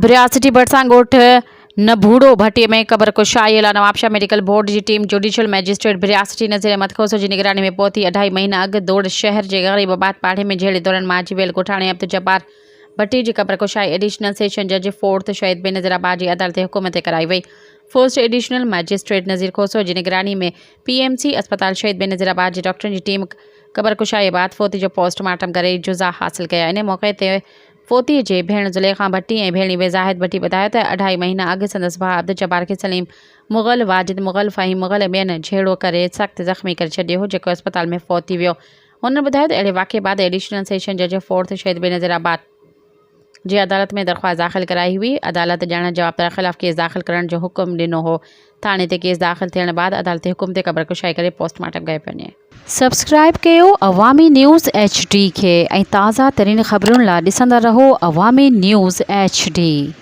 बिरासिटी भरसां ॻोठ नभूड़ो भट्टीअ में क़बर कुशाई लाइ नवाबशाह मेडिकल बोर्ड जी टीम जुडिशियल मैजिस्ट्रेट बिरासिटी नज़ीर अहमद खोसो जी निगरानी में पहुती। 2.5 महीना अॻु दौड़ शहर जे ग़रीबाबाद पाड़े में जहिड़े दौरान माजी वियल ॻोठाणे अब्दुल जब्बार भट्टी जी क़बर कुशाई एडिशनल सेशन जज 4th शहीद बेनज़ीराबाद जी अदालत हुकुम ते कराई वई। फर्स्ट एडिशनल मैजिस्ट्रेट नज़ीर खोसो जी निगरानी में PMC अस्पताल शहीद बेनज़ीराबाद जी डॉक्टरनि जी टीम क़बर कुशाई बाद फोती जो पोस्टमार्टम करे जुज़ा हासिल कया। इन मौक़े ते फोती जे भेण ज़ुलेखा भट्टी ऐं भेणी बेज़ाहिद भट्टी ॿुधायो त 2.5 महीना अॻु संदसि भाउ अब्दुल जब्बार खे सलीम मुग़ल, वाजिद मुग़ल, फ़हीम मुग़ल ऐं ॿियनि झेड़ो करे सख़्तु ज़ख़्मी करे छॾियो हो, जेको अस्पताल में फ़ौत थी वियो। हुन ॿुधायो त अहिड़े वाक़े बाद एडिशनल सेशन जज 4th शहीद बेनज़ीराबाद जी अदालत में दरख़्वास्त दाख़िल कराई हुई। अदालत ॼाण जवाबदार ख़िलाफ़ केस दाख़िल करण जो हुकुम ॾिनो हो। थाणे ते केस दाख़िल थियण बाद अदालती हुकुम ते क़बर कुशाई करे पोस्टमार्टम कयो पियो वञे। सब्सक्राइब कयो अवामी न्यूज़ HD खे ऐं ताज़ा तरीन ख़बरुनि लाइ ॾिसंदा रहो अवामी न्यूज़ HD।